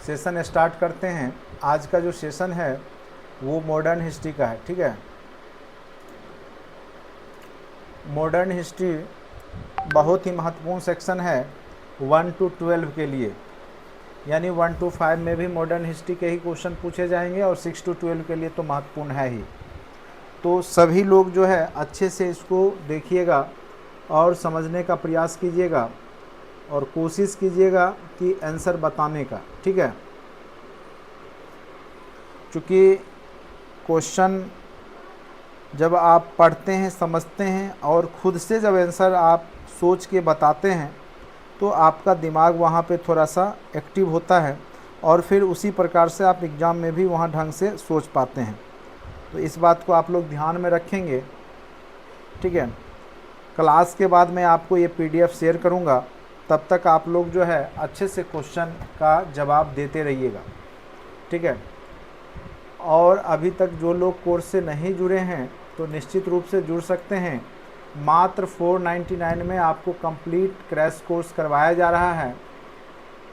Session start करते हैं। आज का जो सेशन है वो मॉडर्न हिस्ट्री का है। ठीक है, मॉडर्न हिस्ट्री बहुत ही महत्वपूर्ण सेक्शन है 1 to 12 के लिए, यानी 1 to 5 में भी मॉडर्न हिस्ट्री के ही क्वेश्चन पूछे जाएंगे और 6 to 12 के लिए तो महत्वपूर्ण है ही। तो सभी लोग जो है अच्छे से इसको देखिएगा और समझने का प्रयास कीजिएगा और कोशिश कीजिएगा कि आंसर बताने का। ठीक है, क्योंकि क्वेश्चन जब आप पढ़ते हैं, समझते हैं और खुद से जब आंसर आप सोच के बताते हैं तो आपका दिमाग वहाँ पे थोड़ा सा एक्टिव होता है और फिर उसी प्रकार से आप एग्ज़ाम में भी वहाँ ढंग से सोच पाते हैं। तो इस बात को आप लोग ध्यान में रखेंगे। ठीक है, क्लास के बाद मैं आपको ये PDF शेयर करूँगा, तब तक आप लोग जो है अच्छे से क्वेश्चन का जवाब देते रहिएगा। ठीक है, और अभी तक जो लोग कोर्स से नहीं जुड़े हैं तो निश्चित रूप से जुड़ सकते हैं। मात्र 499 में आपको कंप्लीट क्रैश कोर्स करवाया जा रहा है,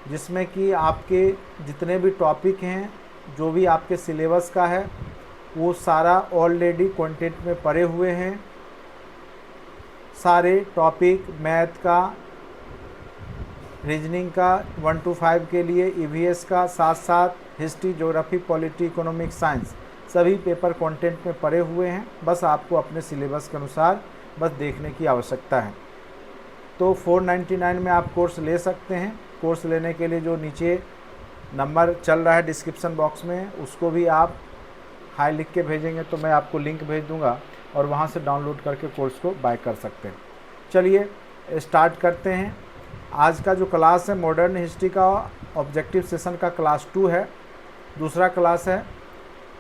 जिसमें कि आपके जितने भी टॉपिक हैं, जो भी आपके सिलेबस का है, वो सारा ऑलरेडी कंटेंट में पड़े हुए हैं। सारे टॉपिक मैथ का, रीजनिंग का 1 to 5 के लिए, EVS का, साथ साथ history, geography, polity, economic, science, सभी पेपर कंटेंट में पड़े हुए हैं। बस आपको अपने सिलेबस के अनुसार बस देखने की आवश्यकता है। तो 499 में आप कोर्स ले सकते हैं। कोर्स लेने के लिए जो नीचे नंबर चल रहा है डिस्क्रिप्शन बॉक्स में, उसको भी आप हाई लिख के भेजेंगे तो मैं आपको लिंक भेज दूंगा और वहां से डाउनलोड करके कोर्स को बाय कर सकते हैं। चलिए स्टार्ट करते हैं। आज का जो क्लास है मॉडर्न हिस्ट्री का ऑब्जेक्टिव सेशन का क्लास 2 है, दूसरा क्लास है,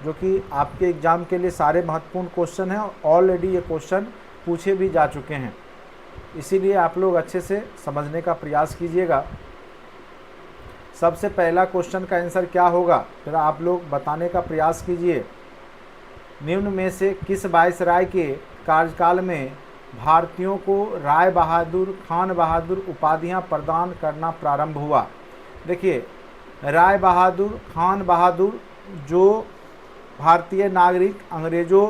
जो कि आपके एग्ज़ाम के लिए सारे महत्वपूर्ण क्वेश्चन हैं। ऑलरेडी ये क्वेश्चन पूछे भी जा चुके हैं, इसीलिए आप लोग अच्छे से समझने का प्रयास कीजिएगा। सबसे पहला क्वेश्चन का आंसर क्या होगा, फिर आप लोग बताने का प्रयास कीजिए। निम्न में से किस वायसराय के कार्यकाल में भारतीयों को राय बहादुर, खान बहादुर उपाधियां प्रदान करना प्रारंभ हुआ? देखिए, राय बहादुर, खान बहादुर जो भारतीय नागरिक अंग्रेज़ों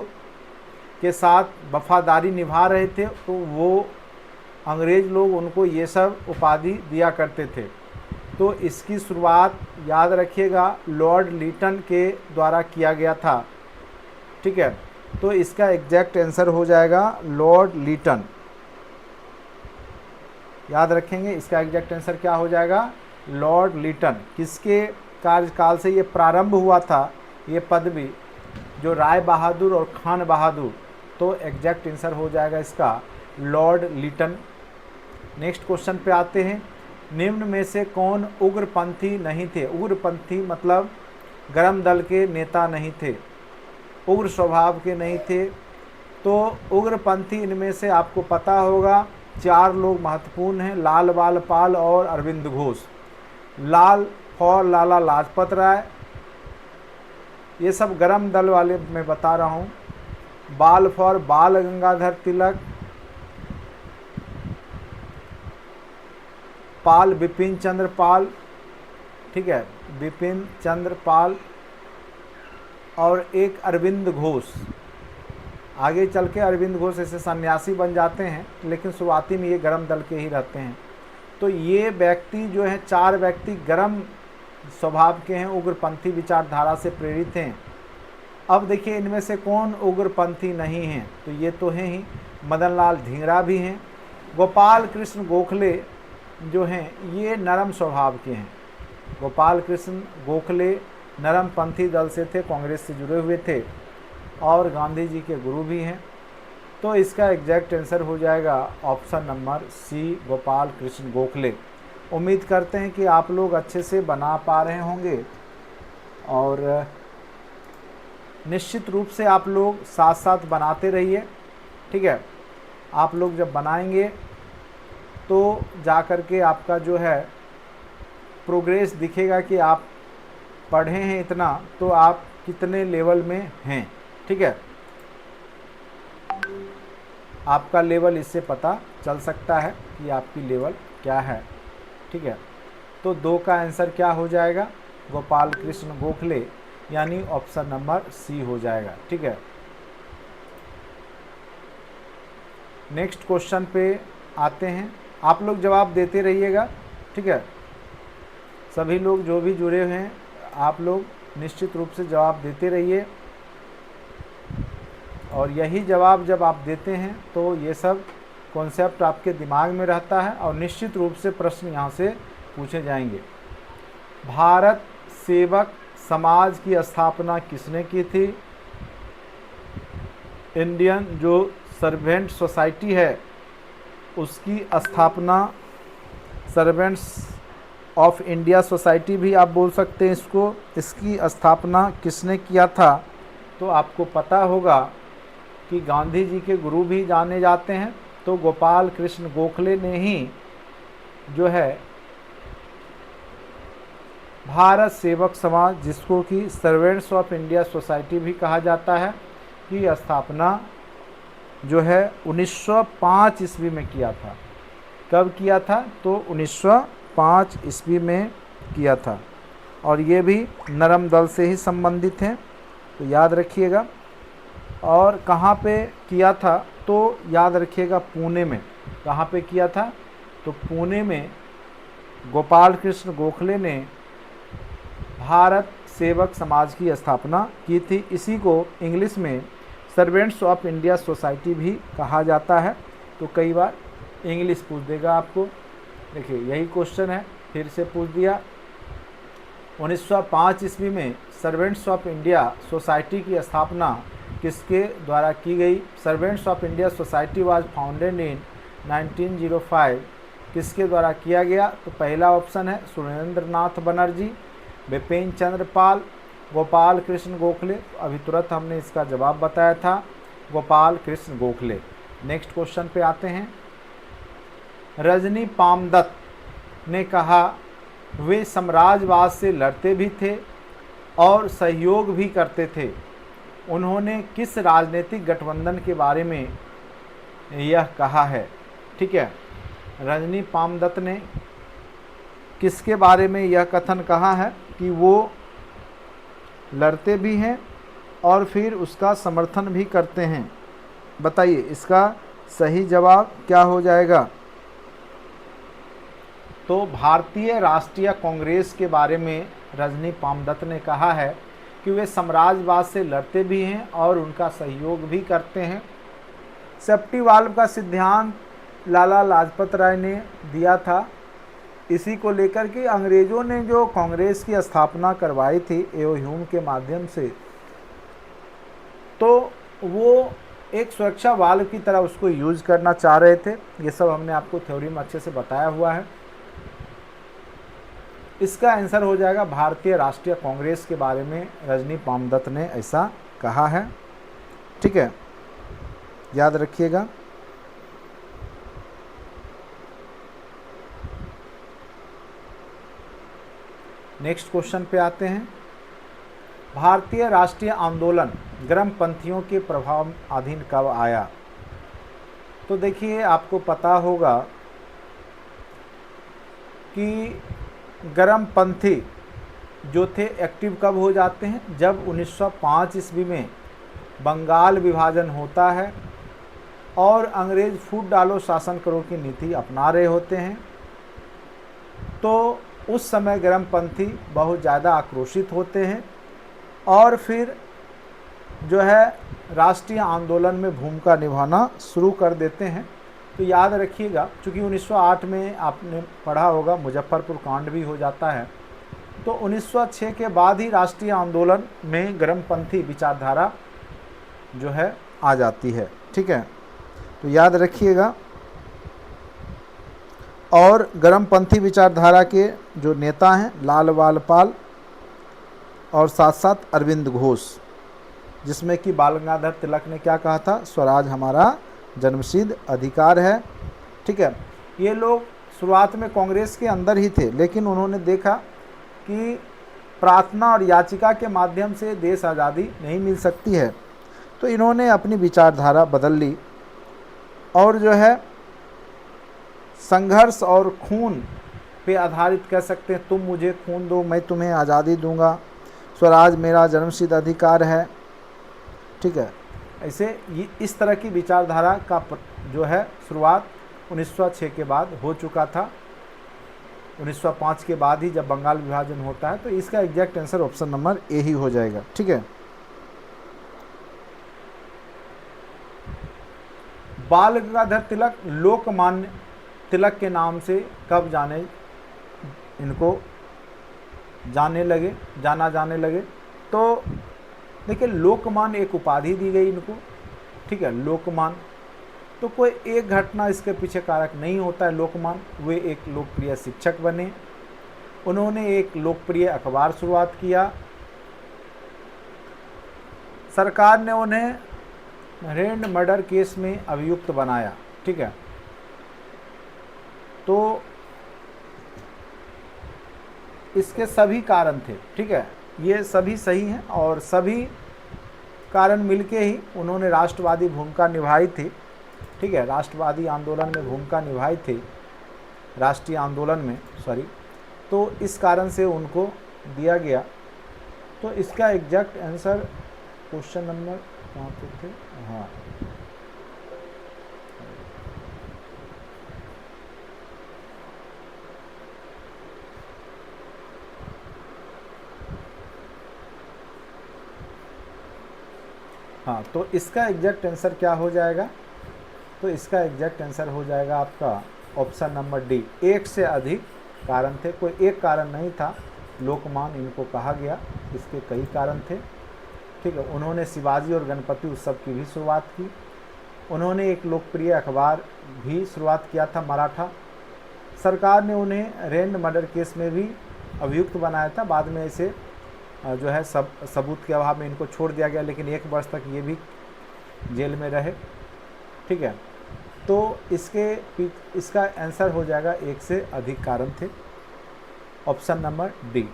के साथ वफादारी निभा रहे थे, तो वो अंग्रेज़ लोग उनको ये सब उपाधि दिया करते थे। तो इसकी शुरुआत याद रखिएगा लॉर्ड लीटन के द्वारा किया गया था। ठीक है, तो इसका एग्जैक्ट आंसर हो जाएगा लॉर्ड लीटन। याद रखेंगे, इसका एग्जैक्ट आंसर क्या हो जाएगा, लॉर्ड लीटन। किसके कार्यकाल से ये प्रारंभ हुआ था ये पदवी, जो राय बहादुर और खान बहादुर? तो एग्जैक्ट आंसर हो जाएगा इसका लॉर्ड लीटन। नेक्स्ट क्वेश्चन पे आते हैं। निम्न में से कौन उग्रपंथी नहीं थे? उग्रपंथी मतलब गरम दल के नेता नहीं थे, उग्र स्वभाव के नहीं थे। तो उग्रपंथी इनमें से आपको पता होगा 4 लोग महत्वपूर्ण हैं, लाल बाल पाल और अरविंद घोष। लाल फॉर लाला लाजपत राय, ये सब गरम दल वाले मैं बता रहा हूँ। बाल फॉर बाल गंगाधर तिलक, पाल बिपिन चंद्र पाल, ठीक है, बिपिन चंद्र पाल, और एक अरविंद घोष। आगे चल के अरविंद घोष ऐसे सन्यासी बन जाते हैं, लेकिन शुरुआती में ये गरम दल के ही रहते हैं। तो ये व्यक्ति जो हैं, 4 व्यक्ति गरम स्वभाव के हैं, उग्रपंथी विचारधारा से प्रेरित हैं। अब देखिए इनमें से कौन उग्रपंथी नहीं हैं, तो ये तो हैं ही, मदन लाल धिंगरा भी हैं। गोपाल कृष्ण गोखले जो हैं ये नरम स्वभाव के हैं। गोपाल कृष्ण गोखले नरमपंथी दल से थे, कांग्रेस से जुड़े हुए थे और गांधी जी के गुरु भी हैं। तो इसका एग्जैक्ट आंसर हो जाएगा option number C, Gopal Krishna Gokhale. उम्मीद करते हैं कि आप लोग अच्छे से बना पा रहे होंगे और निश्चित रूप से आप लोग साथ साथ बनाते रहिए। ठीक है, आप लोग जब बनाएंगे तो जा कर के आपका जो है प्रोग्रेस दिखेगा कि आप पढ़े हैं इतना, तो आप कितने लेवल में हैं। ठीक है, आपका लेवल इससे पता चल सकता है कि आपकी लेवल क्या है। ठीक है, तो 2 का आंसर क्या हो जाएगा, गोपाल कृष्ण गोखले, यानी ऑप्शन नंबर सी हो जाएगा। ठीक है, नेक्स्ट क्वेश्चन पे आते हैं। आप लोग जवाब देते रहिएगा। ठीक है, सभी लोग जो भी जुड़े हुए हैं आप लोग निश्चित रूप से जवाब देते रहिए, और यही जवाब जब आप देते हैं तो ये सब कॉन्सेप्ट आपके दिमाग में रहता है और निश्चित रूप से प्रश्न यहाँ से पूछे जाएंगे। भारत सेवक समाज की स्थापना किसने की थी? इंडियन जो सर्वेंट सोसाइटी है उसकी स्थापना, सर्वेंट्स ऑफ इंडिया सोसाइटी भी आप बोल सकते हैं इसको, इसकी स्थापना किसने किया था? तो आपको पता होगा कि गांधी जी के गुरु भी जाने जाते हैं, तो गोपाल कृष्ण गोखले ने ही जो है भारत सेवक समाज, जिसको कि सर्वेंट्स ऑफ इंडिया सोसाइटी भी कहा जाता है, की स्थापना जो है 1905 ईस्वी में किया था। कब किया था? तो 1905 ईस्वी में किया था, और ये भी नरम दल से ही संबंधित हैं, तो याद रखिएगा। और कहाँ पे किया था? तो याद रखिएगा पुणे में। कहाँ पे किया था? तो पुणे में गोपाल कृष्ण गोखले ने भारत सेवक समाज की स्थापना की थी। इसी को इंग्लिश में सर्वेंट्स ऑफ इंडिया सोसाइटी भी कहा जाता है। तो कई बार इंग्लिश पूछ देगा आपको। देखिए यही क्वेश्चन है, फिर से पूछ दिया। 1905 ईस्वी में सर्वेंट्स ऑफ इंडिया सोसाइटी की स्थापना किसके द्वारा की गई? Servants of India society was founded in 1905। किसके द्वारा किया गया? तो पहला ऑप्शन है सुरेंद्र नाथ बनर्जी, बिपिन चंद्र पाल, गोपाल कृष्ण गोखले। अभी तुरंत हमने इसका जवाब बताया था, गोपाल कृष्ण गोखले। नेक्स्ट क्वेश्चन पे आते हैं। रजनी पामदत्त ने कहा वे साम्राज्यवाद से लड़ते भी थे और सहयोग भी करते थे। उन्होंने किस राजनीतिक गठबंधन के बारे में यह कहा है? ठीक है, रजनी पामदत्त ने किसके बारे में यह कथन कहा है कि वो लड़ते भी हैं और फिर उसका समर्थन भी करते हैं? बताइए इसका सही जवाब क्या हो जाएगा? तो भारतीय राष्ट्रीय कांग्रेस के बारे में रजनी पामदत्त ने कहा है कि वे साम्राज्यवाद से लड़ते भी हैं और उनका सहयोग भी करते हैं। सेफ्टी वाल्व का सिद्धांत लाला लाजपत राय ने दिया था। इसी को लेकर के अंग्रेज़ों ने जो कांग्रेस की स्थापना करवाई थी एओ ह्यूम के माध्यम से, तो वो एक सुरक्षा वाल्व की तरह उसको यूज करना चाह रहे थे। ये सब हमने आपको थ्योरी में अच्छे से बताया हुआ है। इसका आंसर हो जाएगा भारतीय राष्ट्रीय कांग्रेस के बारे में रजनी पामदत्त ने ऐसा कहा है। ठीक है, याद रखिएगा। नेक्स्ट क्वेश्चन पे आते हैं। भारतीय राष्ट्रीय आंदोलन गर्मपंथियों के प्रभाव अधीन कब आया? तो देखिए आपको पता होगा कि गर्मपंथी जो थे एक्टिव कब हो जाते हैं? जब 1905 ईस्वी में बंगाल विभाजन होता है और अंग्रेज फूट डालो शासन करो की नीति अपना रहे होते हैं। तो उस समय गर्मपंथी बहुत ज़्यादा आक्रोशित होते हैं और फिर जो है राष्ट्रीय आंदोलन में भूमिका निभाना शुरू कर देते हैं। तो याद रखिएगा, चूँकि 1908 में आपने पढ़ा होगा मुजफ्फरपुर कांड भी हो जाता है, तो 1906 के बाद ही राष्ट्रीय आंदोलन में गर्मपंथी विचारधारा जो है आ जाती है। ठीक है, तो याद रखिएगा। और गर्मपंथी विचारधारा के जो नेता हैं लाल बालपाल और साथ साथ अरविंद घोष, जिसमें कि बाल गंगाधर तिलक ने क्या कहा था? स्वराज हमारा जन्मसिद्ध अधिकार है। ठीक है, ये लोग शुरुआत में कांग्रेस के अंदर ही थे, लेकिन उन्होंने देखा कि प्रार्थना और याचिका के माध्यम से देश आज़ादी नहीं मिल सकती है, तो इन्होंने अपनी विचारधारा बदल ली और जो है संघर्ष और खून पे आधारित कह सकते हैं। तुम मुझे खून दो मैं तुम्हें आज़ादी दूंगा, स्वराज मेरा जन्मसिद्ध अधिकार है, ठीक है। ऐसे ये इस तरह की विचारधारा का जो है शुरुआत 1906 के बाद हो चुका था। 1905 के बाद ही जब बंगाल विभाजन होता है, तो इसका exact answer option number A ही हो जाएगा, ठीक है। बाल गंगाधर तिलक लोकमान्य तिलक के नाम से कब जाना जाने लगे? तो देखिए, लोकमान्य एक उपाधि दी गई इनको, ठीक है, लोकमान्य। तो कोई एक घटना इसके पीछे कारक नहीं होता है लोकमान्य। वे एक लोकप्रिय शिक्षक बने, उन्होंने एक लोकप्रिय अखबार शुरुआत किया, सरकार ने उन्हें रैंड मर्डर केस में अभियुक्त बनाया, ठीक है। तो इसके सभी कारण थे, ठीक है, ये सभी सही हैं और सभी कारण मिलके ही उन्होंने राष्ट्रवादी भूमिका निभाई थी, ठीक है, राष्ट्रवादी आंदोलन में भूमिका निभाई थी, राष्ट्रीय आंदोलन में, सॉरी। तो इस कारण से उनको दिया गया। तो इसका एग्जैक्ट आंसर क्वेश्चन नंबर कहाँ पे थे, हाँ, हाँ, तो इसका एग्जैक्ट आंसर क्या हो जाएगा? तो इसका एग्जैक्ट आंसर हो जाएगा आपका ऑप्शन नंबर डी। एक से अधिक कारण थे, कोई एक कारण नहीं था लोकमान्य इनको कहा गया, इसके कई कारण थे, ठीक है। उन्होंने शिवाजी और गणपति उत्सव की भी शुरुआत की, उन्होंने एक लोकप्रिय अखबार भी शुरुआत किया था मराठा, सरकार ने उन्हें रैंड मर्डर केस में भी अभियुक्त बनाया था, बाद में इसे जो है सबूत के अभाव में इनको छोड़ दिया गया, लेकिन 1 वर्ष तक ये भी जेल में रहे, ठीक है। तो इसका आंसर हो जाएगा एक से अधिक कारण थे, ऑप्शन नंबर डी।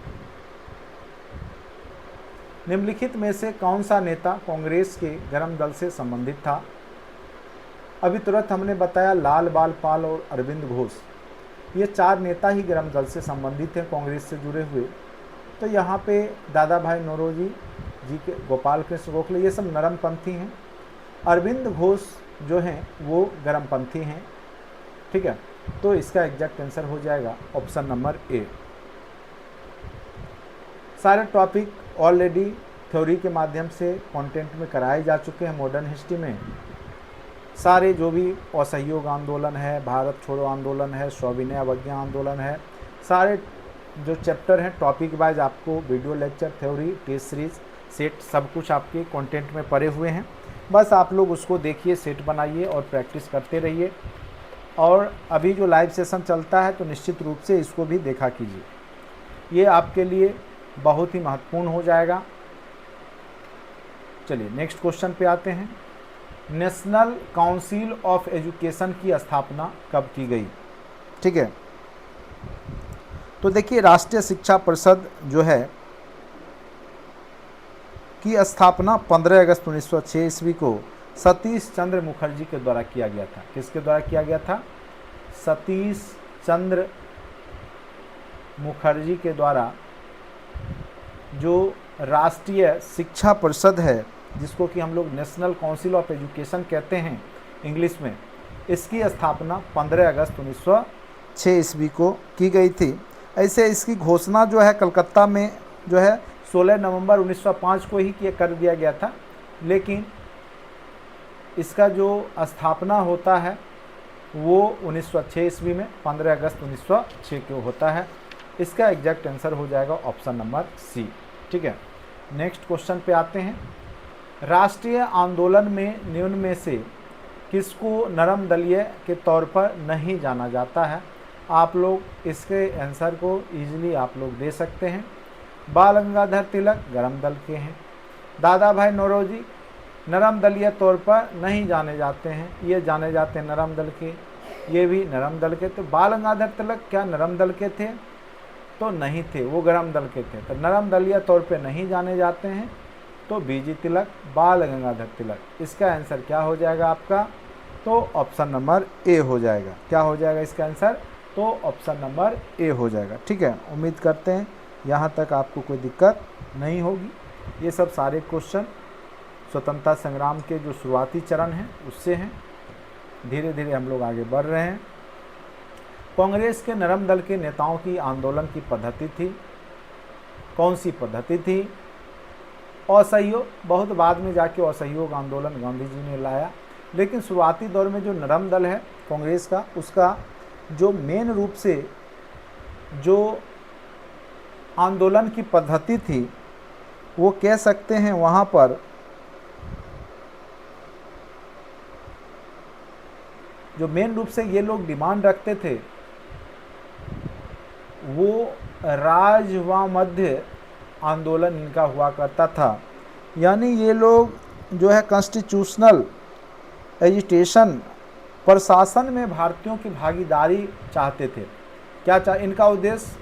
निम्नलिखित में से कौन सा नेता कांग्रेस के गर्म दल से संबंधित था? अभी तुरंत हमने बताया लाल बाल पाल और अरविंद घोष, ये 4 नेता ही गर्म दल से संबंधित हैं, कांग्रेस से जुड़े हुए। तो यहाँ पे दादा भाई नौरोजी जी के, गोपाल कृष्ण गोखले, ये सब नरमपंथी हैं। अरविंद घोष जो हैं वो गर्मपंथी हैं, ठीक है। तो इसका एग्जैक्ट आंसर हो जाएगा ऑप्शन नंबर ए। सारे टॉपिक ऑलरेडी थ्योरी के माध्यम से कंटेंट में कराए जा चुके हैं। मॉडर्न हिस्ट्री में सारे जो भी असहयोग आंदोलन है, भारत छोड़ो आंदोलन है, सविनय अवज्ञा आंदोलन है, सारे जो चैप्टर हैं टॉपिक वाइज आपको video lecture, theory, test series, set सब कुछ आपके कंटेंट में पड़े हुए हैं। बस आप लोग उसको देखिए, सेट बनाइए और प्रैक्टिस करते रहिए। और अभी जो लाइव सेशन चलता है तो निश्चित रूप से इसको भी देखा कीजिए, ये आपके लिए बहुत ही महत्वपूर्ण हो जाएगा। चलिए नेक्स्ट क्वेश्चन पे आते हैं। नेशनल काउंसिल ऑफ एजुकेशन की स्थापना कब की गई? ठीक है, तो देखिए राष्ट्रीय शिक्षा परिषद जो है की स्थापना 15 अगस्त 1906 ईस्वी को सतीश चंद्र मुखर्जी के द्वारा किया गया था। किसके द्वारा किया गया था? सतीश चंद्र मुखर्जी के द्वारा। जो राष्ट्रीय शिक्षा परिषद है, जिसको कि हम लोग नेशनल काउंसिल ऑफ एजुकेशन कहते हैं इंग्लिश में, इसकी स्थापना 15 अगस्त 1906 ईस्वी को की गई थी। ऐसे इसकी घोषणा जो है कलकत्ता में जो है 16 नवंबर 1905 को ही कर दिया गया था, लेकिन इसका जो स्थापना होता है वो 1906 ईस्वी में 15 अगस्त 1906 को होता है। इसका एग्जैक्ट आंसर हो जाएगा ऑप्शन नंबर सी। ठीक है, नेक्स्ट क्वेश्चन पे आते हैं। राष्ट्रीय आंदोलन में निम्न में से किसको नरम दलीय के तौर पर नहीं जाना जाता है? आप लोग इसके आंसर को इजीली आप लोग दे सकते हैं। बाल गंगाधर तिलक गरम दल के हैं। दादा भाई नौरोजी नरम दलीय तौर पर नहीं जाने जाते हैं, ये जाने जाते हैं नरम दल के, ये भी नरम दल के। तो बाल गंगाधर तिलक क्या नरम दल के थे? तो नहीं थे, वो गरम दल के थे। तो नरम दलीय तौर पे नहीं जाने जाते हैं, तो बीजी तिलक, बाल गंगाधर तिलक। इसका आंसर क्या हो जाएगा आपका? तो ऑप्शन नंबर ए हो जाएगा। क्या हो जाएगा इसका आंसर? तो ऑप्शन नंबर ए हो जाएगा। ठीक है, उम्मीद करते हैं यहाँ तक आपको कोई दिक्कत नहीं होगी। ये सब सारे क्वेश्चन स्वतंत्रता संग्राम के जो शुरुआती चरण हैं उससे हैं। धीरे धीरे हम लोग आगे बढ़ रहे हैं। कांग्रेस के नरम दल के नेताओं की आंदोलन की पद्धति थी, कौन सी पद्धति थी? असहयोग। बहुत बाद में जाके असहयोग आंदोलन गांधी जी ने लाया, लेकिन शुरुआती दौर में जो नरम दल है कांग्रेस का, उसका जो मेन रूप से जो आंदोलन की पद्धति थी वो कह सकते हैं वहाँ पर जो मेन रूप से ये लोग डिमांड रखते थे वो राज व मध्य आंदोलन इनका हुआ करता था। यानी ये लोग जो है कॉन्स्टिट्यूशनल एजिटेशन, प्रशासन में भारतीयों की भागीदारी चाहते थे। क्या इनका उद्देश्य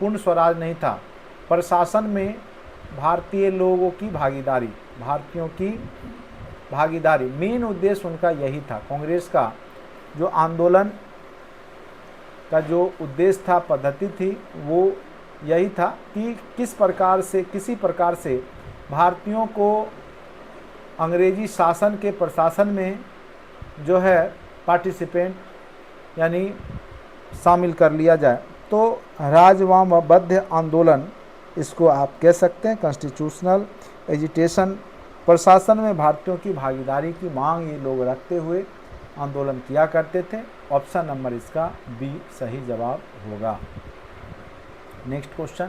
पूर्ण स्वराज नहीं था, प्रशासन में भारतीय लोगों की भागीदारी, भारतीयों की भागीदारी, मेन उद्देश्य उनका यही था। कांग्रेस का जो आंदोलन का जो उद्देश्य था, पद्धति थी, वो यही था कि किसी प्रकार से भारतीयों को अंग्रेजी शासन के प्रशासन में जो है पार्टिसिपेंट यानी शामिल कर लिया जाए। तो राजवामबद्ध आंदोलन इसको आप कह सकते हैं, कॉन्स्टिट्यूशनल एजिटेशन, प्रशासन में भारतीयों की भागीदारी की मांग ये लोग रखते हुए आंदोलन किया करते थे। ऑप्शन नंबर इसका बी सही जवाब होगा। नेक्स्ट क्वेश्चन,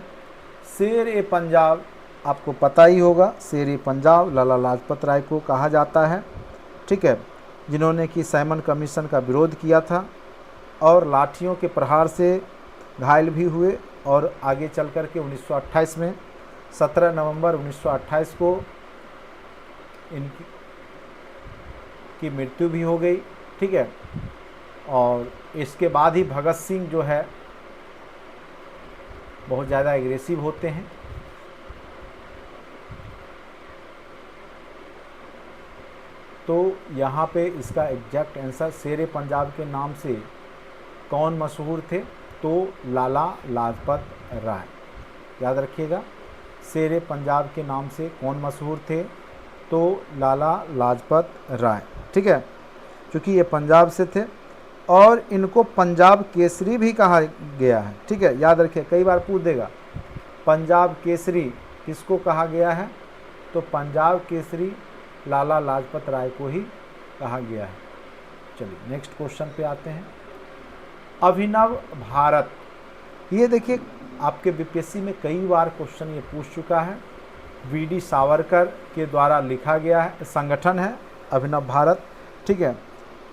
शेर ए पंजाब, आपको पता ही होगा शेर ए पंजाब लाला लाजपत राय को कहा जाता है। ठीक है, जिन्होंने कि साइमन कमीशन का विरोध किया था और लाठियों के प्रहार से घायल भी हुए और आगे चल कर के 1928 में 17 नवंबर 1928 को इनकी मृत्यु भी हो गई। ठीक है, और इसके बाद ही भगत सिंह जो है बहुत ज़्यादा एग्रेसिव होते हैं। तो यहाँ पे इसका एग्जैक्ट आंसर शेर पंजाब के नाम से कौन मशहूर थे? तो लाला लाजपत राय। याद रखिएगा, शेर पंजाब के नाम से कौन मशहूर थे? तो लाला लाजपत राय। ठीक है, क्योंकि ये पंजाब से थे और इनको पंजाब केसरी भी कहा गया है। ठीक है, याद रखिए, कई बार पूछ देगा पंजाब केसरी किसको कहा गया है? तो पंजाब केसरी लाला लाजपत राय को ही कहा गया है। चलिए नेक्स्ट क्वेश्चन पे आते हैं। अभिनव भारत, ये देखिए आपके बीपीएससी में कई बार क्वेश्चन ये पूछ चुका है। वीडी सावरकर के द्वारा लिखा गया है, संगठन है अभिनव भारत। ठीक है,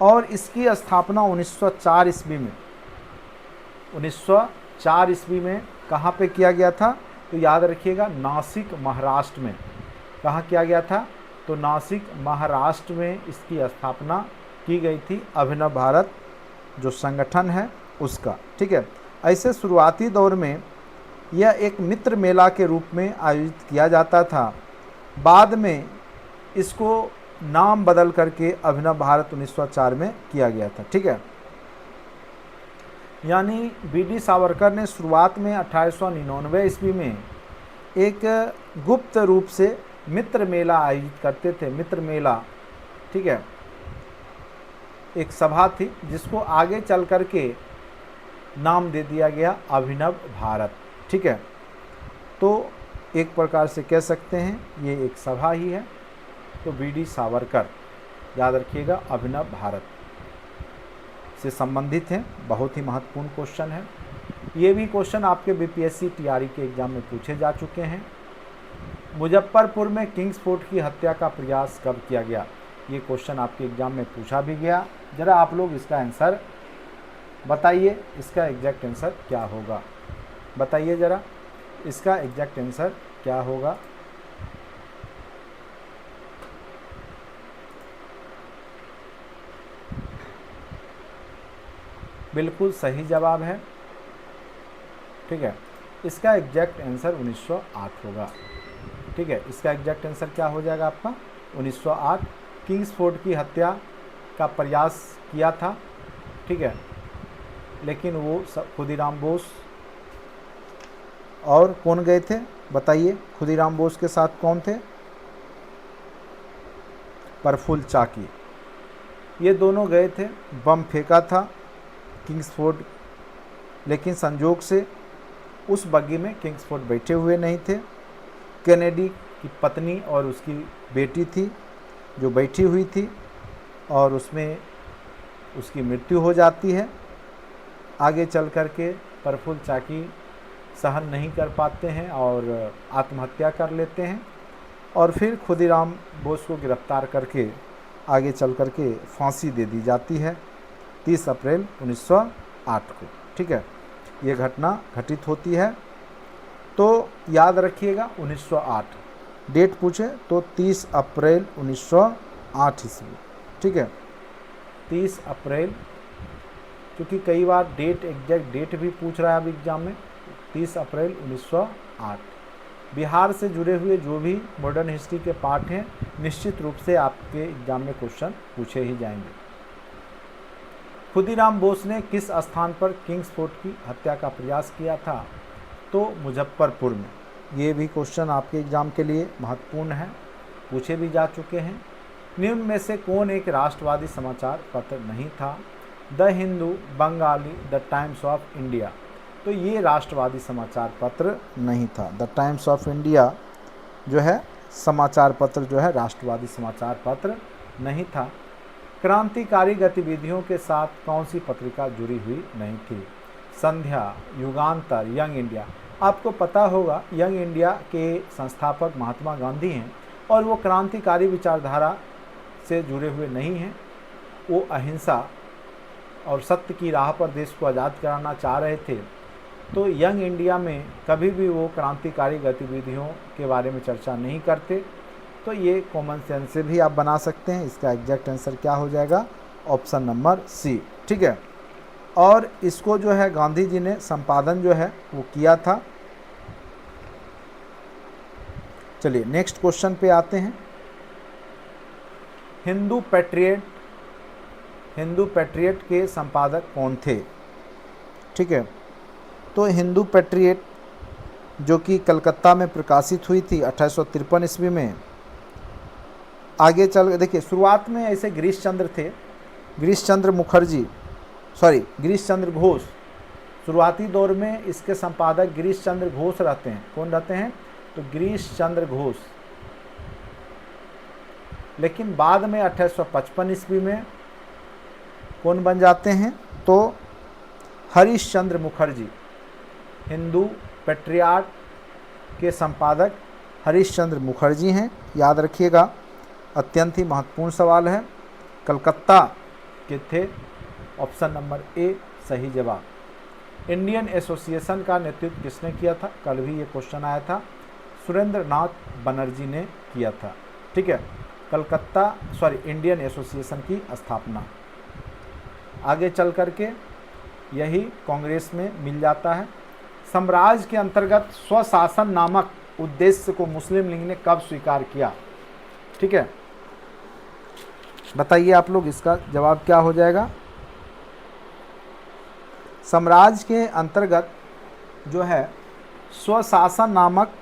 और इसकी स्थापना 1904 ईस्वी में 1904 ईस्वी में कहाँ पे किया गया था? तो याद रखिएगा नासिक महाराष्ट्र में। कहाँ किया गया था? तो नासिक महाराष्ट्र में इसकी स्थापना की गई थी, अभिनव भारत जो संगठन है उसका। ठीक है, ऐसे शुरुआती दौर में यह एक मित्र मेला के रूप में आयोजित किया जाता था। बाद में इसको नाम बदल करके अभिनव भारत 1904 में किया गया था। ठीक है, यानी वीडी सावरकर ने शुरुआत में 1899 ईस्वी में एक गुप्त रूप से मित्र मेला आयोजित करते थे। मित्र मेला, ठीक है, एक सभा थी जिसको आगे चल करके नाम दे दिया गया अभिनव भारत। ठीक है, तो एक प्रकार से कह सकते हैं ये एक सभा ही है। तो वीडी सावरकर, याद रखिएगा, अभिनव भारत से संबंधित हैं। बहुत ही महत्वपूर्ण क्वेश्चन है। ये भी क्वेश्चन आपके बीपीएससी टीआरई के एग्जाम में पूछे जा चुके हैं। मुजफ्फरपुर में किंग्स फोर्ट की हत्या का प्रयास कब किया गया? ये क्वेश्चन आपके एग्जाम में पूछा भी गया। ज़रा आप लोग इसका आंसर बताइए, इसका एग्जैक्ट आंसर क्या होगा? बताइए ज़रा, इसका एग्जैक्ट आंसर क्या होगा? बिल्कुल सही जवाब है। ठीक है, इसका एग्जैक्ट आंसर 1908 होगा। ठीक है, इसका एग्जैक्ट आंसर क्या हो जाएगा आपका? 1908। किंग्स फोर्ट की हत्या का प्रयास किया था। ठीक है, लेकिन वो खुदीराम बोस और कौन गए थे बताइए? खुदीराम बोस के साथ कौन थे? प्रफुल्ल चाकी। ये दोनों गए थे, बम फेंका था किंग्सफोर्ड, लेकिन संजोग से उस बग्गी में किंग्सफोर्ड बैठे हुए नहीं थे। कैनेडी की पत्नी और उसकी बेटी थी जो बैठी हुई थी और उसमें उसकी मृत्यु हो जाती है। आगे चल कर के प्रफुल्ल चाकी सहन नहीं कर पाते हैं और आत्महत्या कर लेते हैं और फिर खुदीराम बोस को गिरफ्तार करके आगे चल कर के फांसी दे दी जाती है 30 अप्रैल 1908 को। ठीक है, ये घटना घटित होती है। तो याद रखिएगा 1908 डेट पूछे तो 30 अप्रैल 1908 ईस्वी। ठीक है, 30 अप्रैल, क्योंकि कई बार डेट एग्जैक्ट डेट भी पूछ रहा है अब एग्जाम में। 30 अप्रैल 1908। बिहार से जुड़े हुए जो भी मॉडर्न हिस्ट्री के पार्ट हैं निश्चित रूप से आपके एग्जाम में क्वेश्चन पूछे ही जाएंगे। खुदीराम बोस ने किस स्थान पर किंग्सफोर्ड की हत्या का प्रयास किया था? तो मुजफ्फरपुर में। ये भी क्वेश्चन आपके एग्जाम के लिए महत्वपूर्ण है, पूछे भी जा चुके हैं। निम्न में से कौन एक राष्ट्रवादी समाचार पत्र नहीं था? The Hindu, Bengali, the times of India. तो ये राष्ट्रवादी समाचार पत्र नहीं था। द टाइम्स ऑफ इंडिया जो है समाचार पत्र जो है राष्ट्रवादी समाचार पत्र नहीं था। क्रांतिकारी गतिविधियों के साथ कौन सी पत्रिका जुड़ी हुई नहीं थी? संध्या, युगांतर, यंग इंडिया। आपको पता होगा यंग इंडिया के संस्थापक महात्मा गांधी हैं और वो क्रांतिकारी विचारधारा से जुड़े हुए नहीं हैं। वो अहिंसा और सत्य की राह पर देश को आज़ाद कराना चाह रहे थे। तो यंग इंडिया में कभी भी वो क्रांतिकारी गतिविधियों के बारे में चर्चा नहीं करते। तो ये कॉमन सेंस से भी आप बना सकते हैं। इसका एग्जैक्ट आंसर क्या हो जाएगा? Option number C. ठीक है, और इसको जो है गांधी जी ने संपादन जो है वो किया था। चलिए नेक्स्ट क्वेश्चन पे आते हैं। हिंदू पैट्रियट के संपादक कौन थे? ठीक है, तो हिंदू पैट्रियट जो कि कलकत्ता में प्रकाशित हुई थी 1853 ईस्वी में। आगे चल देखिए, शुरुआत में ऐसे गिरीश चंद्र घोष शुरुआती दौर में इसके संपादक गिरीश चंद्र घोष रहते हैं। कौन रहते हैं? तो गिरीश चंद्र घोष। लेकिन बाद में 1855 ईस्वी में कौन बन जाते हैं? तो हरीश चंद्र मुखर्जी। हिंदू पैट्रियट के संपादक हरीश चंद्र मुखर्जी हैं। याद रखिएगा, अत्यंत ही महत्वपूर्ण सवाल है। कलकत्ता के थे। ऑप्शन नंबर ए सही जवाब। इंडियन एसोसिएशन का नेतृत्व किसने किया था? कल भी ये क्वेश्चन आया था। सुरेंद्र नाथ बनर्जी ने किया था। ठीक है, इंडियन एसोसिएशन की स्थापना आगे चल करके यही कांग्रेस में मिल जाता है। साम्राज्य के अंतर्गत स्वशासन नामक उद्देश्य को मुस्लिम लीग ने कब स्वीकार किया? ठीक है, बताइए आप लोग, इसका जवाब क्या हो जाएगा? साम्राज्य के अंतर्गत जो है स्वशासन नामक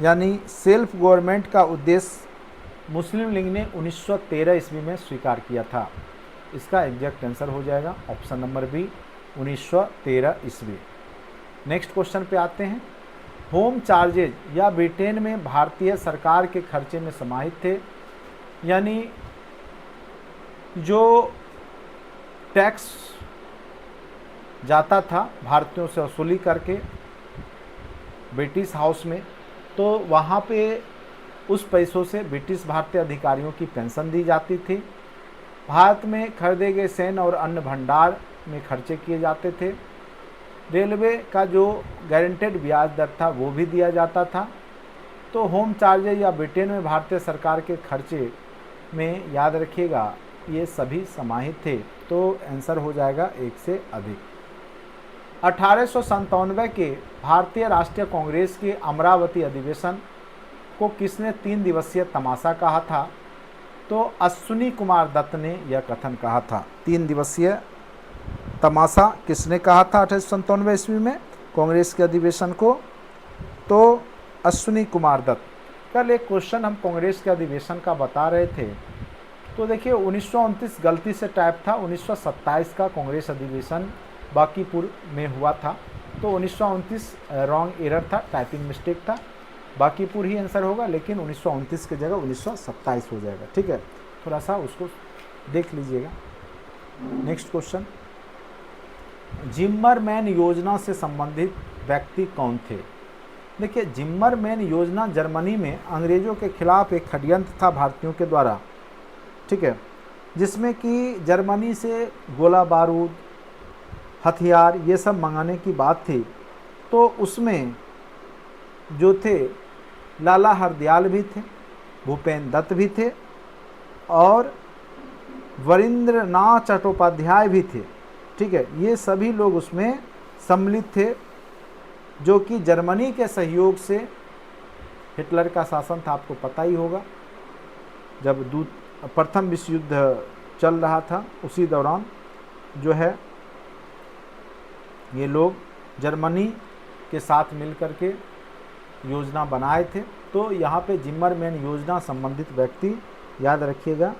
यानी सेल्फ गवर्नमेंट का उद्देश्य मुस्लिम लीग ने 1913 ईस्वी में स्वीकार किया था। इसका एग्जैक्ट आंसर हो जाएगा ऑप्शन नंबर बी 1913 ईस्वी। नेक्स्ट क्वेश्चन पे आते हैं। होम चार्जेज या ब्रिटेन में भारतीय सरकार के खर्चे में समाहित थे, यानी जो टैक्स जाता था भारतीयों से वसूली करके ब्रिटिश हाउस में, तो वहाँ पे उस पैसों से ब्रिटिश भारतीय अधिकारियों की पेंशन दी जाती थी। भारत में खरीदे गए सैन्य और अन्य भंडार में खर्चे किए जाते थे। रेलवे का जो गारंटेड ब्याज दर था वो भी दिया जाता था। तो होम चार्जेज या ब्रिटेन में भारतीय सरकार के खर्चे में याद रखिएगा ये सभी समाहित थे। तो आंसर हो जाएगा एक से अधिक। 1897 के भारतीय राष्ट्रीय कांग्रेस के अमरावती अधिवेशन को किसने 3 दिवसीय तमाशा कहा था? तो अश्विनी कुमार दत्त ने यह कथन कहा था। 3 दिवसीय तमाशा किसने कहा था 1897 ईस्वी में कांग्रेस के अधिवेशन को? तो अश्विनी कुमार दत्त। कल एक क्वेश्चन हम कांग्रेस के अधिवेशन का बता रहे थे, तो देखिए 1929 गलती से टाइप था, 1927 का कांग्रेस अधिवेशन बांकीपुर में हुआ था। तो 1929 रॉन्ग एरर था, टाइपिंग मिस्टेक था, बांकीपुर ही आंसर होगा, लेकिन 1929 की जगह 1927 हो जाएगा। ठीक है, थोड़ा सा उसको देख लीजिएगा। नेक्स्ट क्वेश्चन, जिम्मरमैन योजना से संबंधित व्यक्ति कौन थे? देखिए जिम्मरमैन योजना जर्मनी में अंग्रेजों के खिलाफ एक षड्यंत्र था भारतीयों के द्वारा, ठीक है, जिसमें कि जर्मनी से गोला बारूद, हथियार ये सब मंगाने की बात थी। तो उसमें जो थे लाला हरदयाल भी थे, भूपेन दत्त भी थे और वरिंद्रनाथ चट्टोपाध्याय भी थे। ठीक है, ये सभी लोग उसमें सम्मिलित थे, जो कि जर्मनी के सहयोग से हिटलर का शासन था। आपको पता ही होगा, जब प्रथम विश्व युद्ध चल रहा था उसी दौरान जो है ये लोग जर्मनी के साथ मिलकर के योजना बनाए थे। तो यहाँ पे जिम्मरमैन योजना संबंधित व्यक्ति याद रखिएगा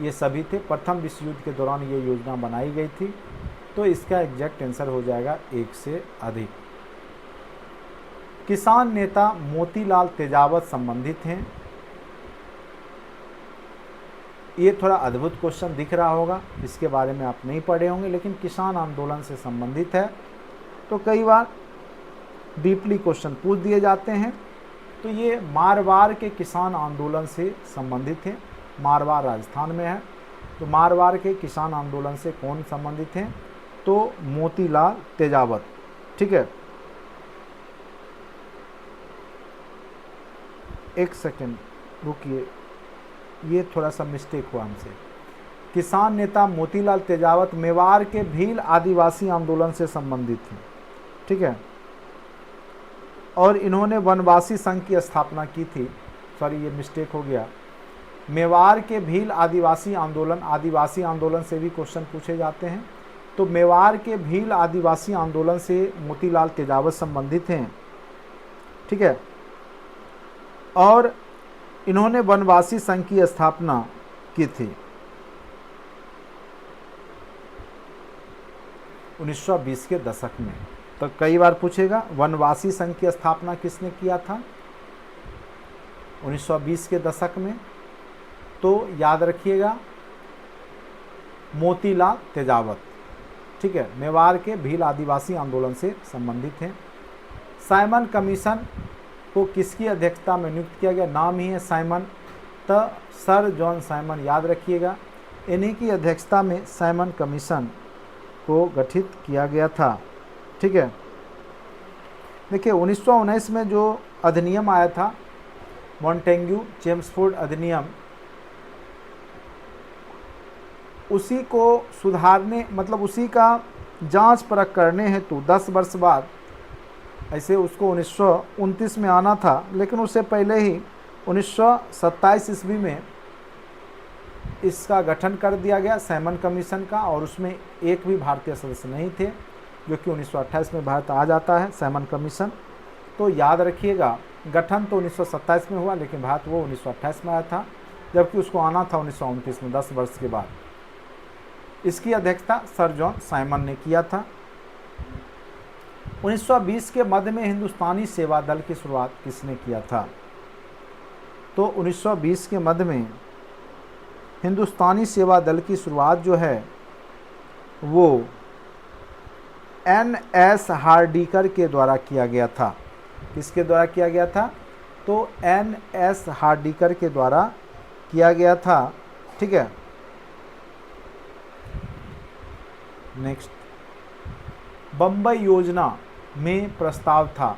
ये सभी थे। प्रथम विश्व युद्ध के दौरान ये योजना बनाई गई थी। तो इसका एग्जैक्ट आंसर हो जाएगा 1 से अधिक। किसान नेता मोतीलाल तेजावत संबंधित हैं। ये थोड़ा अद्भुत क्वेश्चन दिख रहा होगा, इसके बारे में आप नहीं पढ़े होंगे, लेकिन किसान आंदोलन से संबंधित है। तो कई बार डीपली क्वेश्चन पूछ दिए जाते हैं। तो ये मारवाड़ के किसान आंदोलन से संबंधित है। मारवाड़ राजस्थान में है। तो मारवाड़ के किसान आंदोलन से कौन संबंधित हैं? तो मोतीलाल तेजावत। ठीक है, एक सेकेंड रुकिए, ये थोड़ा सा मिस्टेक हुआ हमसे। किसान नेता मोतीलाल तेजावत मेवाड़ के भील आदिवासी आंदोलन से संबंधित हैं। ठीक है, और इन्होंने वनवासी संघ की स्थापना की थी। सॉरी, ये मिस्टेक हो गया। मेवाड़ के भील आदिवासी आंदोलन से भी क्वेश्चन पूछे जाते हैं। तो मेवाड़ के भील आदिवासी आंदोलन से मोतीलाल तेजावत संबंधित हैं। ठीक है, और इन्होंने वनवासी संघ की स्थापना की थी 1920 के दशक में। तो कई बार पूछेगा वनवासी संघ की स्थापना किसने किया था 1920 के दशक में? तो याद रखिएगा मोतीलाल तेजावत। ठीक है, मेवाड़ के भील आदिवासी आंदोलन से संबंधित हैं। साइमन कमीशन को किसकी अध्यक्षता में नियुक्त किया गया? नाम ही है साइमन, तो सर जॉन साइमन याद रखिएगा। इन्हीं की अध्यक्षता में साइमन कमीशन को गठित किया गया था। ठीक है, देखिए 1919 में जो अधिनियम आया था मॉन्टेग्यू चेम्सफोर्ड अधिनियम, उसी को सुधारने मतलब उसी का जांच परख करने हेतु 10 वर्ष बाद, ऐसे उसको 1929 में आना था, लेकिन उससे पहले ही 1927 ईस्वी में इसका गठन कर दिया गया साइमन कमीशन का, और उसमें एक भी भारतीय सदस्य नहीं थे, जो कि 1928 में भारत आ जाता है साइमन कमीशन। तो याद रखिएगा गठन तो 1927 में हुआ, लेकिन भारत वो 1928 में आया था, जबकि उसको आना था 1929 में 10 वर्ष के बाद। इसकी अध्यक्षता सर जॉन साइमन ने किया था। 1920 के मध्य में हिंदुस्तानी सेवा दल की शुरुआत किसने किया था? तो 1920 के मध्य में हिंदुस्तानी सेवा दल की शुरुआत जो है वो NS हार्डिकर के द्वारा किया गया था। किसके द्वारा किया गया था? तो NS हार्डिकर के द्वारा किया गया था। ठीक है, नेक्स्ट, बम्बई योजना में प्रस्ताव था।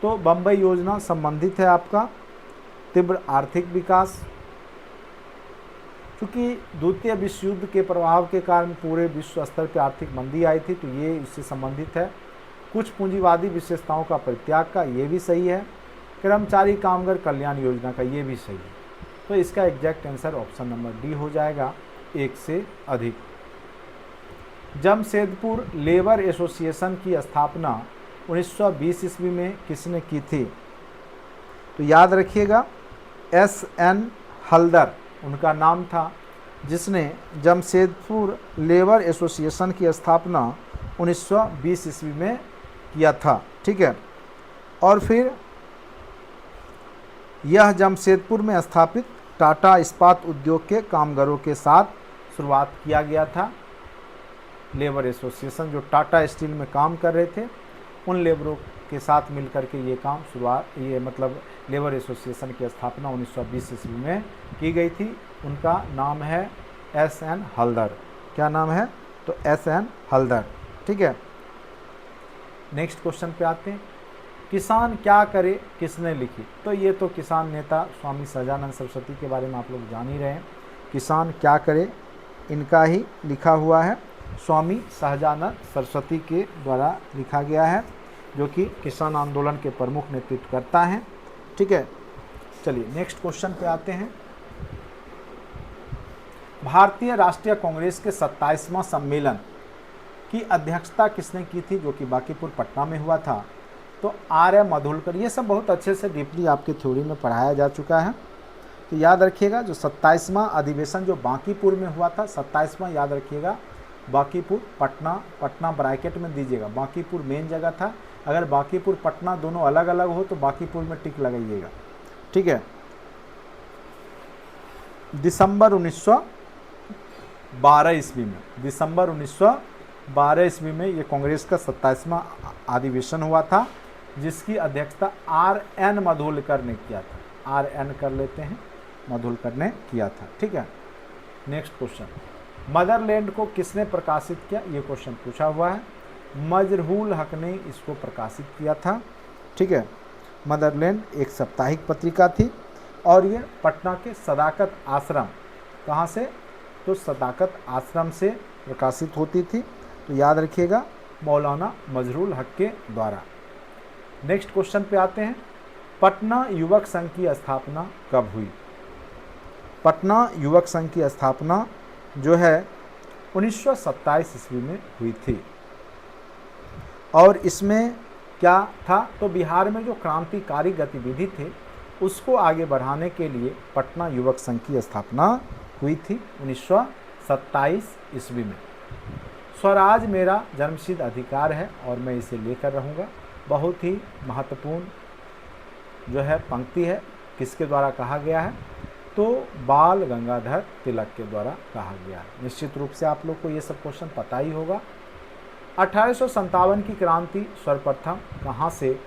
तो बम्बई योजना संबंधित है आपका तीव्र आर्थिक विकास। क्योंकि द्वितीय विश्व युद्ध के प्रभाव के कारण पूरे विश्व स्तर पर आर्थिक मंदी आई थी, तो ये इससे संबंधित है। कुछ पूंजीवादी विशेषताओं का परित्याग का, ये भी सही है। कर्मचारी कामगार कल्याण योजना का, ये भी सही है। तो इसका exact answer option number D हो जाएगा, 1 से अधिक। जमशेदपुर लेबर एसोसिएशन की स्थापना 1920 ईस्वी में किसने की थी? तो याद रखिएगा एस.एन. हल्दर उनका नाम था, जिसने जमशेदपुर लेबर एसोसिएशन की स्थापना 1920 ईस्वी में किया था। ठीक है, और फिर यह जमशेदपुर में स्थापित टाटा इस्पात उद्योग के कामगारों के साथ शुरुआत किया गया था। लेबर एसोसिएशन जो टाटा स्टील में काम कर रहे थे, उन लेबरों के साथ मिलकर के ये काम मतलब लेबर एसोसिएशन की स्थापना 1920 ईस्वी में की गई थी। उनका नाम है एस.एन. हल्दर। क्या नाम है? तो एस.एन. हल्दर। ठीक है, नेक्स्ट क्वेश्चन पे आते हैं। किसान क्या करे किसने लिखी? तो ये तो किसान नेता स्वामी सहजानंद सरस्वती के बारे में आप लोग जान ही रहे हैं। किसान क्या करे इनका ही लिखा हुआ है, स्वामी सहजानंद सरस्वती के द्वारा लिखा गया है, जो कि किसान आंदोलन के प्रमुख नेतृत्व करता है। ठीक है, चलिए नेक्स्ट क्वेश्चन पे आते हैं। भारतीय राष्ट्रीय कांग्रेस के 27वां सम्मेलन की अध्यक्षता किसने की थी, जो कि बांकीपुर पटना में हुआ था? तो आर.एम. मधुलकर। ये सब बहुत अच्छे से डीपली आपकी थ्योरी में पढ़ाया जा चुका है। तो याद रखिएगा जो 27वां अधिवेशन जो बांकीपुर में हुआ था, 27वां याद रखिएगा बांकीपुर पटना, पटना ब्रैकेट में दीजिएगा, बांकीपुर मेन जगह था। अगर बांकीपुर पटना दोनों अलग अलग हो तो बांकीपुर में टिक लगाइएगा। ठीक है, दिसंबर 1912 ईस्वी में, दिसंबर 1912 ईस्वी में ये कांग्रेस का 27वां अधिवेशन हुआ था, जिसकी अध्यक्षता आर.एन. मधुलकर ने किया था। आर.एन. कर लेते हैं, मधुलकर ने किया था। ठीक है, नेक्स्ट क्वेश्चन। मदरलैंड को किसने प्रकाशित किया? ये क्वेश्चन पूछा हुआ है। मजरूल हक ने इसको प्रकाशित किया था। ठीक है, मदरलैंड एक साप्ताहिक पत्रिका थी और ये पटना के सदाकत आश्रम, कहाँ से? तो सदाकत आश्रम से प्रकाशित होती थी। तो याद रखिएगा मौलाना मजरूल हक के द्वारा। नेक्स्ट क्वेश्चन पे आते हैं। पटना युवक संघ की स्थापना कब हुई? पटना युवक संघ की स्थापना जो है 1927 ईस्वी में हुई थी। और इसमें क्या था? तो बिहार में जो क्रांतिकारी गतिविधि थे उसको आगे बढ़ाने के लिए पटना युवक संघ की स्थापना हुई थी 1927 ईस्वी में। स्वराज मेरा जन्मसिद्ध अधिकार है और मैं इसे लेकर रहूँगा। बहुत ही महत्वपूर्ण जो है पंक्ति है, किसके द्वारा कहा गया है? तो बाल गंगाधर तिलक के द्वारा कहा गया है। निश्चित रूप से आप लोग को ये सब क्वेश्चन पता ही होगा। 1857 की क्रांति सर्वप्रथम कहाँ से